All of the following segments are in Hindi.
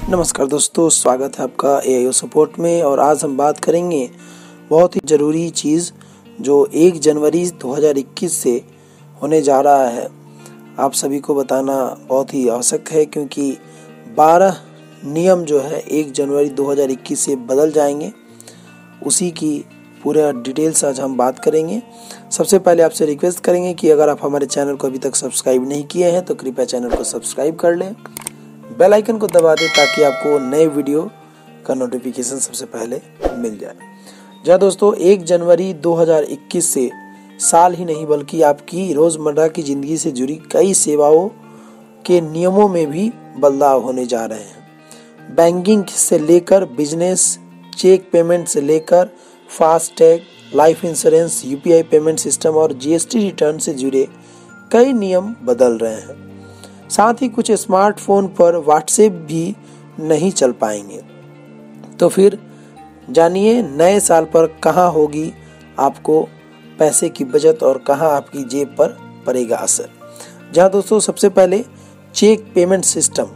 नमस्कार दोस्तों, स्वागत है आपका AIO सपोर्ट में। और आज हम बात करेंगे बहुत ही ज़रूरी चीज़ जो 1 जनवरी 2021 से होने जा रहा है। आप सभी को बताना बहुत ही आवश्यक है क्योंकि 12 नियम जो है 1 जनवरी 2021 से बदल जाएंगे। उसी की पूरा डिटेल्स आज हम बात करेंगे। सबसे पहले आपसे रिक्वेस्ट करेंगे कि अगर आप हमारे चैनल को अभी तक सब्सक्राइब नहीं किए हैं तो कृपया चैनल को सब्सक्राइब कर लें, बेल आइकन को दबा दें ताकि आपको नए वीडियो का नोटिफिकेशन सबसे पहले मिल जाए। जहाँ दोस्तों 1 जनवरी 2021 से साल ही नहीं बल्कि आपकी रोज़मर्रा की ज़िंदगी से जुड़ी कई सेवाओं के नियमों में भी बदलाव होने जा रहे हैं। बैंकिंग से लेकर बिजनेस, चेक पेमेंट से लेकर FASTag, life insurance, UPI payment system और GST रिटर्न से जुड़े कई नियम बदल रहे हैं। साथ ही कुछ स्मार्टफोन पर व्हाट्सएप भी नहीं चल पाएंगे। तो फिर जानिए नए साल पर कहाँ होगी आपको पैसे की बचत और कहाँ आपकी जेब पर पड़ेगा असर। जहाँ दोस्तों सबसे पहले चेक पेमेंट सिस्टम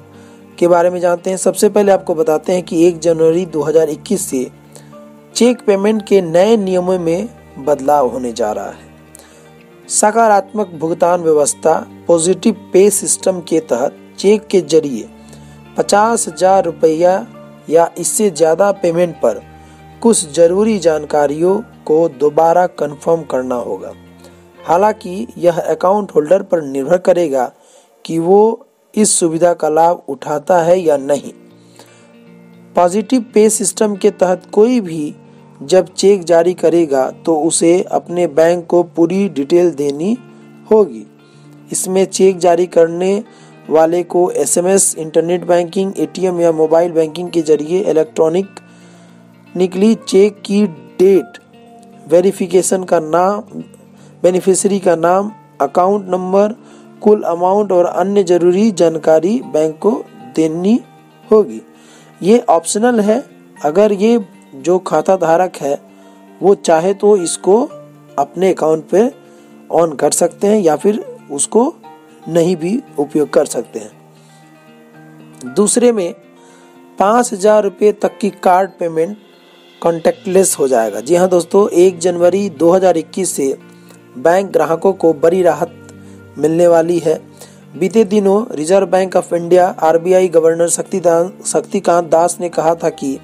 के बारे में जानते हैं। सबसे पहले आपको बताते हैं कि 1 जनवरी 2021 से चेक पेमेंट के नए नियमों में बदलाव होने जा रहा है। सकारात्मक भुगतान व्यवस्था पॉजिटिव पे सिस्टम के तहत चेक के जरिए 50,000 रुपया या इससे ज़्यादा पेमेंट पर कुछ जरूरी जानकारियों को दोबारा कंफर्म करना होगा। हालांकि यह अकाउंट होल्डर पर निर्भर करेगा कि वो इस सुविधा का लाभ उठाता है या नहीं। पॉजिटिव पे सिस्टम के तहत कोई भी जब चेक जारी करेगा तो उसे अपने बैंक को पूरी डिटेल देनी होगी। इसमें चेक जारी करने वाले को SMS, इंटरनेट बैंकिंग, ATM या मोबाइल बैंकिंग के जरिए इलेक्ट्रॉनिक निकली चेक की डेट, वेरिफिकेशन का नाम, बेनिफिशियरी का नाम, अकाउंट नंबर, कुल अमाउंट और अन्य जरूरी जानकारी बैंक को देनी होगी। ये ऑप्शनल है। अगर ये जो खाता धारक है वो चाहे तो इसको अपने अकाउंट पे ऑन कर सकते हैं या फिर उसको नहीं भी उपयोग कर सकते हैं। दूसरे में 5,000 रुपये तक की कार्ड पेमेंट कॉन्टैक्टलेस हो जाएगा। जी हाँ दोस्तों, 1 जनवरी 2021 से बैंक ग्राहकों को बड़ी राहत मिलने वाली है। बीते दिनों Reserve Bank of India RBI governor Shaktikanta Das ने कहा था कि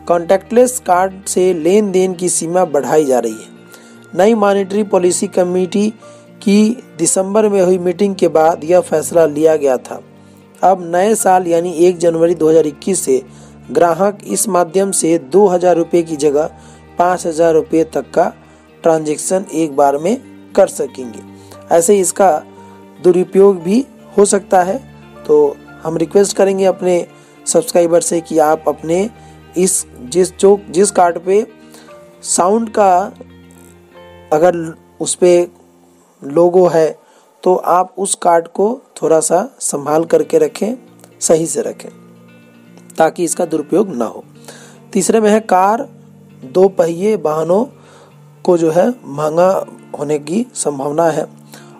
कॉन्टैक्टलेस कार्ड से लेन देन की सीमा बढ़ाई जा रही है। नई मॉनेटरी पॉलिसी कमेटी की दिसंबर में हुई मीटिंग के बाद यह फैसला लिया गया था। अब नए साल यानी 1 जनवरी 2021 से ग्राहक इस माध्यम से 2,000 रुपये की जगह 5,000 रुपये तक का ट्रांजैक्शन एक बार में कर सकेंगे। ऐसे इसका दुरुपयोग भी हो सकता है। तो हम रिक्वेस्ट करेंगे अपने सब्सक्राइबर से कि आप अपने जिस कार्ड पे साउंड का अगर उस पे लोगो है तो आप उस कार्ड को थोड़ा सा संभाल करके रखें, सही से रखें ताकि इसका दुरुपयोग ना हो। तीसरे में है कार, 2 पहिए वाहनों को जो है महंगा होने की संभावना है।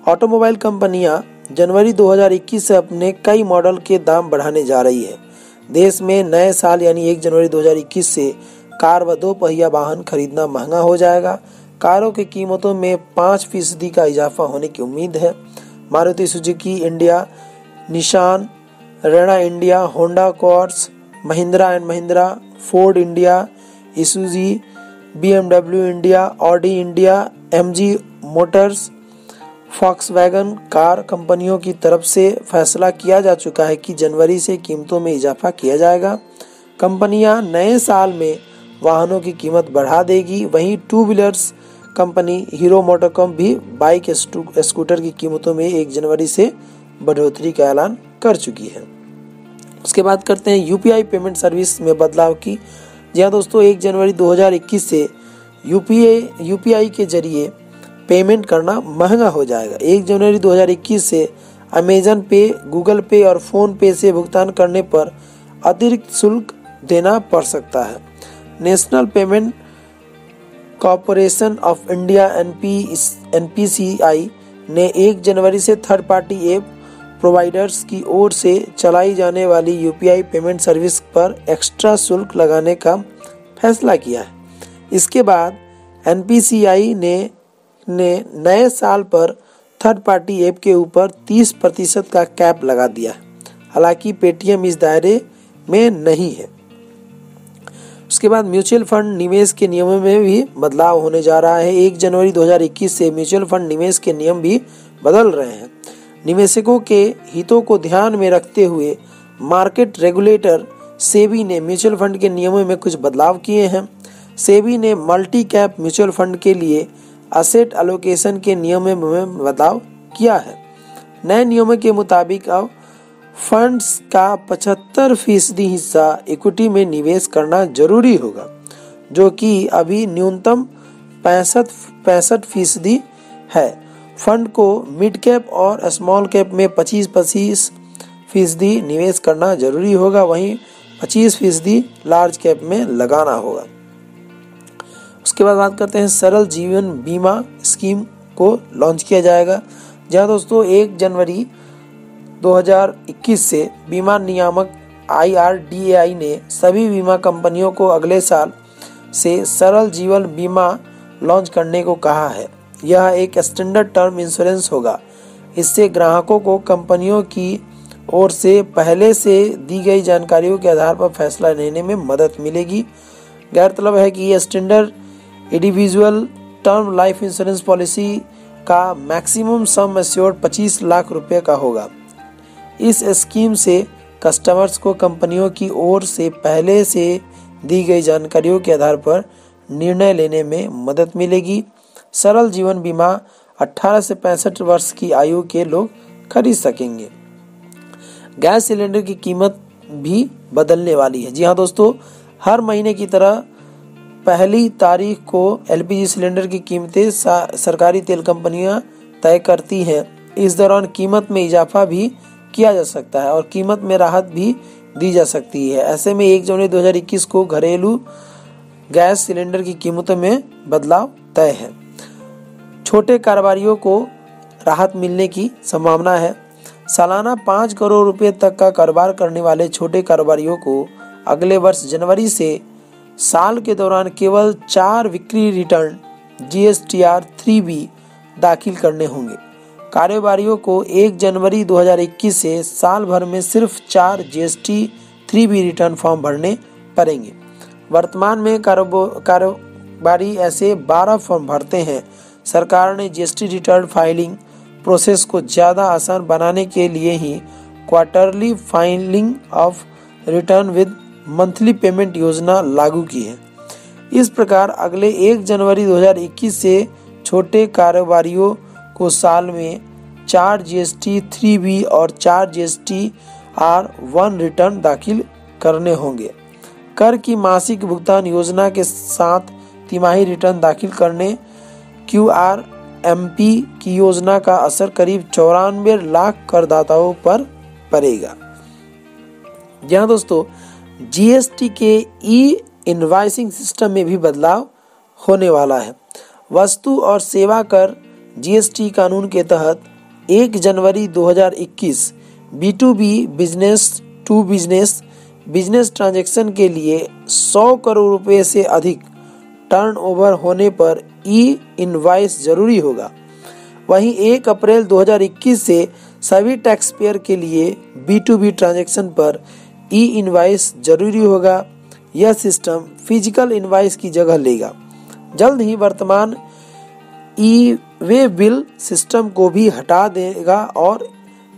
ऑटोमोबाइल कंपनियां जनवरी 2021 से अपने कई मॉडल के दाम बढ़ाने जा रही है। देश में नए साल यानी 1 जनवरी 2021 से कार व 2 पहिया वाहन खरीदना महंगा हो जाएगा। कारों की कीमतों में 5% का इजाफा होने की उम्मीद है। Maruti Suzuki India, Nissan, Renault India, Honda Cars, Mahindra and Mahindra, Ford India, Isuzu, BMW India, Audi India, MG Motors, Volkswagen car कंपनियों की तरफ से फैसला किया जा चुका है कि जनवरी से कीमतों में इजाफा किया जाएगा। कंपनियां नए साल में वाहनों की कीमत बढ़ा देगी। वहीं 2 व्हीलर्स कंपनी हीरो मोटोकॉर्प भी बाइक स्कूटर की कीमतों में 1 जनवरी से बढ़ोतरी का ऐलान कर चुकी है। उसके बाद करते हैं UPI पेमेंट सर्विस में बदलाव की। जी हाँ दोस्तों, 1 जनवरी 2021 से UPI के जरिए पेमेंट करना महंगा हो जाएगा। 1 जनवरी 2021 से अमेजन पे, गूगल पे और फोन पे से भुगतान करने पर अतिरिक्त शुल्क देना पड़ सकता है। National payment corporation of India NPCI ने 1 जनवरी से थर्ड पार्टी ऐप प्रोवाइडर्स की ओर से चलाई जाने वाली यूपीआई पेमेंट सर्विस पर एक्स्ट्रा शुल्क लगाने का फैसला किया है। इसके बाद एनपीसीआई ने नए साल पर थर्ड पार्टी ऐप के ऊपर 30% का कैप लगा दिया है। हालांकि पेटीएम इस दायरे में नहीं है। उसके बाद म्यूचुअल फंड निवेश के नियमों में भी बदलाव होने जा रहा है। 1 जनवरी 2021 से म्यूचुअल फंड निवेश के नियम भी बदल रहे हैं। निवेशकों के हितों को ध्यान में रखते हुए मार्केट रेगुलेटर सेबी ने म्यूचुअल फंड के नियमों में कुछ बदलाव किए हैं। सेबी ने मल्टी कैप म्यूचुअल फंड के लिए असेट एलोकेशन के नियमों में बदलाव किया है। नए नियमों के मुताबिक अब फंड्स का 75% हिस्सा इक्विटी में निवेश करना जरूरी होगा, जो कि अभी न्यूनतम 65% है। फंड को मिड कैप और स्मॉल कैप में 25% निवेश करना जरूरी होगा, वहीं 25% लार्ज कैप में लगाना होगा। उसके बाद बात करते हैं सरल जीवन बीमा स्कीम को लॉन्च किया जाएगा। जहां दोस्तों 1 जनवरी 2021 से बीमा नियामक IRDAI ने सभी बीमा कंपनियों को अगले साल से सरल जीवन बीमा लॉन्च करने को कहा है। यह एक स्टैंडर्ड टर्म इंश्योरेंस होगा। इससे ग्राहकों को कंपनियों की ओर से पहले से दी गई जानकारियों के आधार पर फैसला लेने में मदद मिलेगी। गौरतलब है कि यह standard individual term life insurance policy का मैक्सिमम सम एश्योर्ड 25 लाख रुपए का होगा। इस स्कीम से कस्टमर्स को कंपनियों की ओर से पहले से दी गई जानकारियों के आधार पर निर्णय लेने में मदद मिलेगी। सरल जीवन बीमा 18 से 65 वर्ष की आयु के लोग खरीद सकेंगे। गैस सिलेंडर की कीमत भी बदलने वाली है। जी हाँ दोस्तों, हर महीने की तरह पहली तारीख को एलपीजी सिलेंडर की कीमतें सरकारी तेल कंपनियां तय करती हैं। इस दौरान कीमत में इजाफा भी किया जा सकता है और कीमत में राहत भी दी जा सकती है। ऐसे में 1 जनवरी 2021 को घरेलू गैस सिलेंडर की कीमतों में बदलाव तय है। छोटे कारोबारियों को राहत मिलने की संभावना है। सालाना 5 करोड़ रुपए तक का कारोबार करने वाले छोटे कारोबारियों को अगले वर्ष जनवरी से साल के दौरान केवल 4 बिक्री रिटर्न GSTR 3B दाखिल करने होंगे। कारोबारियों को 1 जनवरी 2021 से साल भर में सिर्फ 4 GST 3B रिटर्न फॉर्म भरने पड़ेंगे। वर्तमान में कारोबारी ऐसे 12 फॉर्म भरते हैं। सरकार ने GST रिटर्न फाइलिंग प्रोसेस को ज़्यादा आसान बनाने के लिए ही quarterly filing of return with monthly payment योजना लागू की है। इस प्रकार अगले 1 जनवरी 2021 से छोटे कारोबारियों को साल में 4 GST 3B और 4 GSTR 1 रिटर्न दाखिल करने होंगे। कर की मासिक भुगतान योजना के साथ तिमाही रिटर्न दाखिल करने QRMP की योजना का असर करीब 94 लाख करदाताओं पर पड़ेगा। जहां दोस्तों GST के ई-इनवॉइसिंग सिस्टम में भी बदलाव होने वाला है। वस्तु और सेवा कर GST कानून के तहत 1 जनवरी 2021 B2B business to business transaction के लिए 100 करोड़ रुपए से अधिक टर्नओवर होने पर ई-इनवॉइस जरूरी होगा। वहीं 1 अप्रैल 2021 से सभी टैक्स पेयर के लिए B2B ट्रांजैक्शन पर ई-इनवॉइस जरूरी होगा। यह सिस्टम फिजिकल इनवॉइस की जगह लेगा। जल्द ही वर्तमान ई-वे बिल सिस्टम को भी हटा देगा और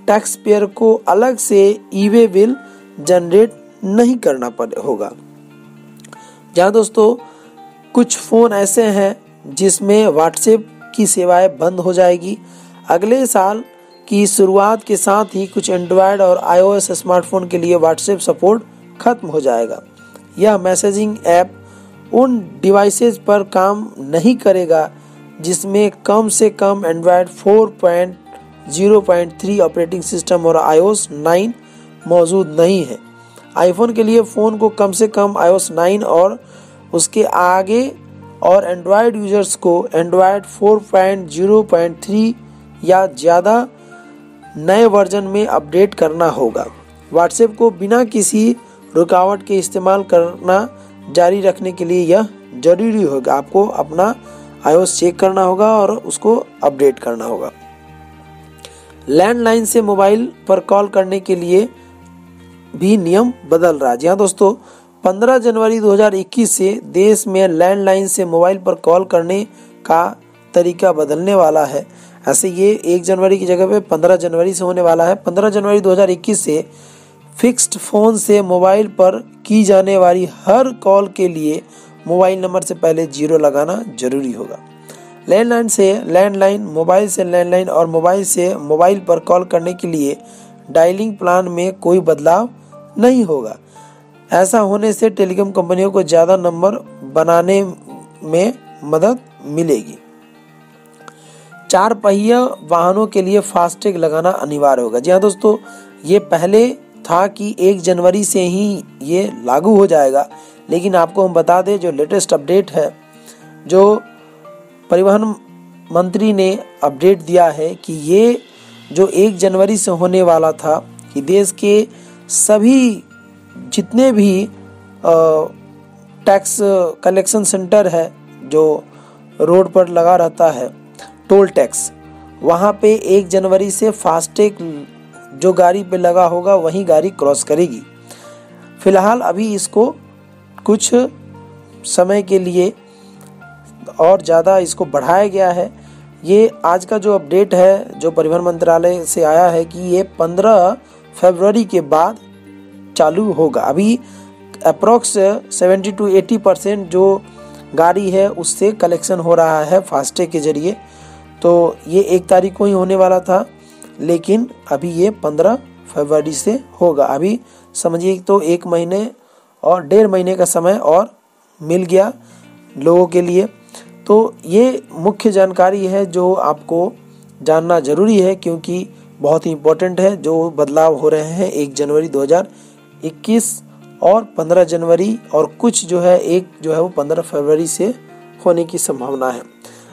टैक्स पेयर को अलग से ई-वे बिल जनरेट नहीं करना होगा। जहां दोस्तों कुछ फ़ोन ऐसे हैं जिसमें व्हाट्सएप की सेवाएं बंद हो जाएगी। अगले साल की शुरुआत के साथ ही कुछ एंड्रॉयड और iOS स्मार्टफोन के लिए व्हाट्सएप सपोर्ट खत्म हो जाएगा। यह मैसेजिंग ऐप उन डिवाइसेज पर काम नहीं करेगा जिसमें कम से कम एंड्रॉयड 4.0.3 ऑपरेटिंग सिस्टम और iOS 9 मौजूद नहीं है। आईफोन के लिए फ़ोन को कम से कम iOS 9 और उसके आगे और एंड्रॉयड यूजर्स को एंड्रॉयड 4.0.3 या ज़्यादा नए वर्जन में अपडेट करना होगा। व्हाट्सएप को बिना किसी रुकावट के इस्तेमाल करना जारी रखने के लिए यह जरूरी होगा। आपको अपना iOS चेक करना होगा और उसको अपडेट करना होगा। लैंडलाइन से मोबाइल पर कॉल करने के लिए भी नियम बदल रहा है। जी हाँ दोस्तों, 15 जनवरी 2021 से देश में लैंडलाइन से मोबाइल पर कॉल करने का तरीका बदलने वाला है। ऐसे ये 1 जनवरी की जगह पे 15 जनवरी से होने वाला है। 15 जनवरी 2021 से फिक्स्ड फ़ोन से मोबाइल पर की जाने वाली हर कॉल के लिए मोबाइल नंबर से पहले 0 लगाना जरूरी होगा। लैंडलाइन से लैंडलाइन, मोबाइल से लैंडलाइन और मोबाइल से मोबाइल पर कॉल करने के लिए डायलिंग प्लान में कोई बदलाव नहीं होगा। ऐसा होने से टेलीकॉम कंपनियों को ज़्यादा नंबर बनाने में मदद मिलेगी। 4 पहिया वाहनों के लिए फास्टैग लगाना अनिवार्य होगा। जी हाँ दोस्तों, ये पहले था कि 1 जनवरी से ही ये लागू हो जाएगा, लेकिन आपको हम बता दें जो लेटेस्ट अपडेट है, जो परिवहन मंत्री ने अपडेट दिया है कि ये जो 1 जनवरी से होने वाला था कि देश के सभी जितने भी टैक्स कलेक्शन सेंटर है जो रोड पर लगा रहता है, टोल टैक्स, वहाँ पे 1 जनवरी से फास्टैग जो गाड़ी पे लगा होगा वही गाड़ी क्रॉस करेगी। फिलहाल अभी इसको कुछ समय के लिए और ज़्यादा इसको बढ़ाया गया है। ये आज का जो अपडेट है जो परिवहन मंत्रालय से आया है कि ये 15 फरवरी के बाद चालू होगा। अभी अप्रॉक्स 70 to 80% जो गाड़ी है उससे कलेक्शन हो रहा है फास्टैग के जरिए। तो ये 1 तारीख को ही होने वाला था, लेकिन अभी ये 15 फरवरी से होगा। अभी समझिए तो 1 महीने और 1.5 महीने का समय और मिल गया लोगों के लिए। तो ये मुख्य जानकारी है जो आपको जानना ज़रूरी है, क्योंकि बहुत ही इम्पोर्टेंट है। जो बदलाव हो रहे हैं 1 जनवरी 2021 और 15 जनवरी और कुछ जो है एक जो है वो 15 फरवरी से होने की संभावना है।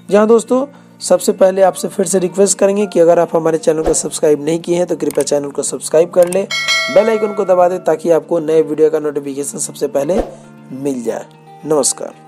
जहाँ दोस्तों सबसे पहले आपसे फिर से रिक्वेस्ट करेंगे कि अगर आप हमारे चैनल को सब्सक्राइब नहीं किए हैं तो कृपया चैनल को सब्सक्राइब कर लें, बेल आइकन को दबा दें ताकि आपको नए वीडियो का नोटिफिकेशन सबसे पहले मिल जाए। नमस्कार।